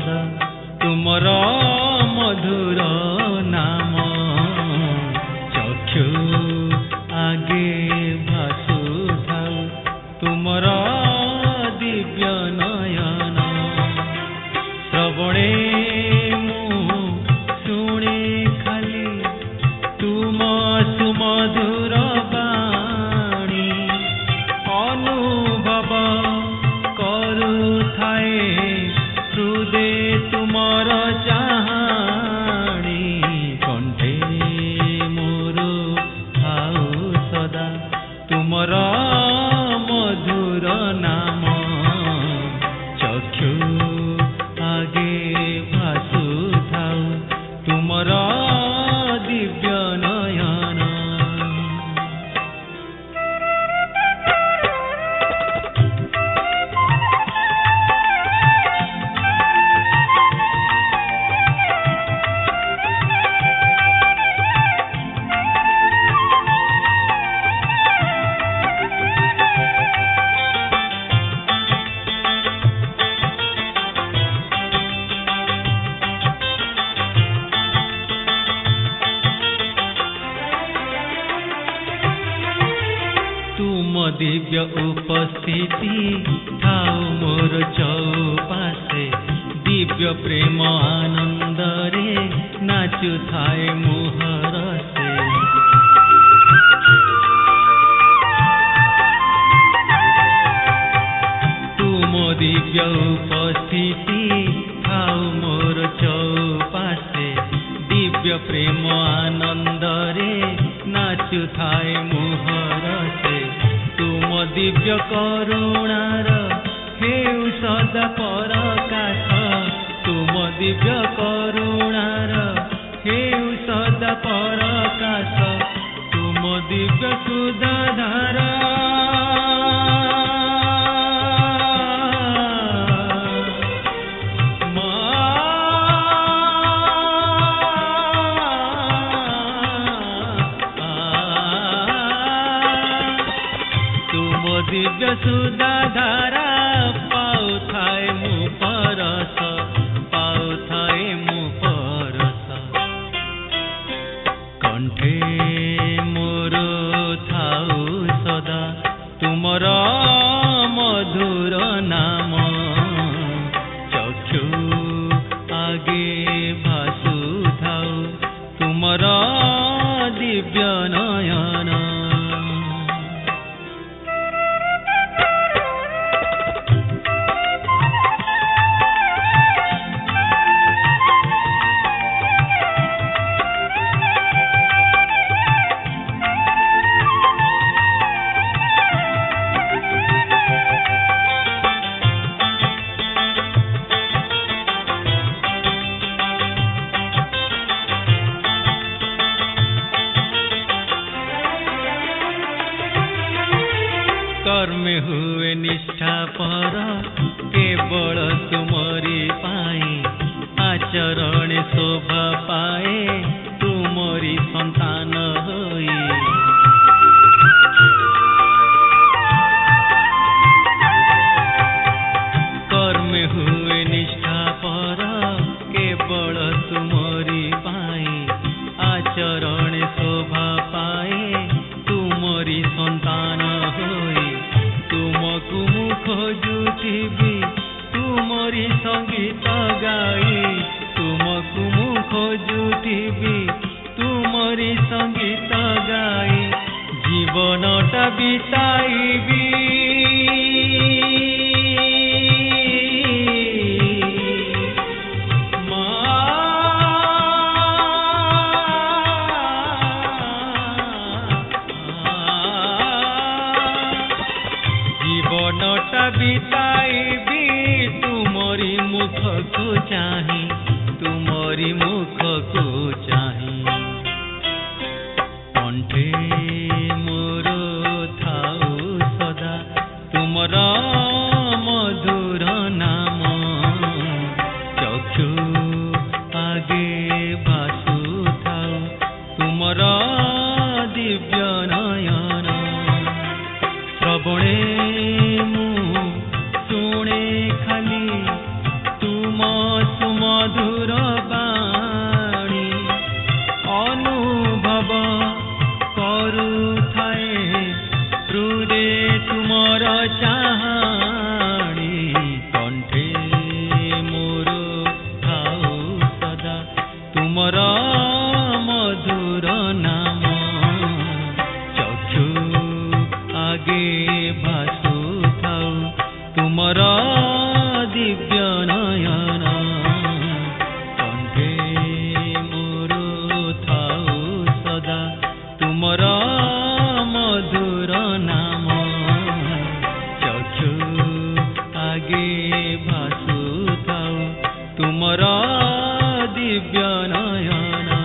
सदा तुमर मधुर नाम चक्षु आगे भासुथाउ तुमर दिव्य नयन श्रवणे मु शुणे खाली तुम सुमधुर बाणी अनुभव करुथाए हृदे तुमर चाहाणी कंठे मोर थाउ सदा तुमर मधुर नाम चक्षु आगे भासुथाउ तुमर दिव्य नयन दिव्य उपस्थिति थाउ मोर चौपासे दिव्य प्रेम आनंद रे नाचु थाए मुहर से तुम दिव्य उपस्थिति थाउ मोर चौपासे दिव्य प्रेम आनंद रे नाचु थाए मुहर से तुम दिव्य करुणार हेउ सदा परकाश तुम दिव्य करुणार हेउ सदा परकाश तुम दिव्य सुधाधार दिव्य सुधाधारा पाउथाए मु परस पाउथाए मु परस कंठे मोर थाउ सदा तुमर मधुर नाम चक्षु आगे भासुथाउ तुमर दिव्य नयन कर्मे हुए निष्ठा पर केवल तुमरी पाई आचरण शोभा पाए तुमरी संतान होई कर्मे हुए निष्ठा पर केवल तुमरी पाई आचरण शोभा पाए तुमरी संतान होई तुमको मु खोजुथिबी तुमरी संगीत गाई तुमको मु खोजुथिबी तुमरी संगीत गाई जीवनटा बिताइबी जीवनटा बिताइबी तुमरी मुख को चाही तुमरी मुख को चाही कंठे मोर थाउ सदा तुमर मधुर नाम चक्षु आगे भासुथाउ तुमर दिव्य नयन श्रवणे मु शुणे खाली तुम ମଧୁର ବାଣୀ ଅନୁଭବ କରୁଥାଏ ହୃଦେ ତୁମର ଚାହାଣୀ କଣ୍ଠେ ମୋର ଥାଉ ସଦା ତୁମର ମଧୁର ନାମ ଚକ୍ଷୁ ଆଗେ ଭାସୁଥାଉ ତୁମର ଦିବ୍ୟ ନୟନ କଣ୍ଠେ ମୋର ଥାଉ ସଦା ତୁମର ମଧୁର ନାମ ଚକ୍ଷୁ ଆଗେ ଭାସୁଥାଉ ତୁମର ଦିବ୍ୟ ନୟନ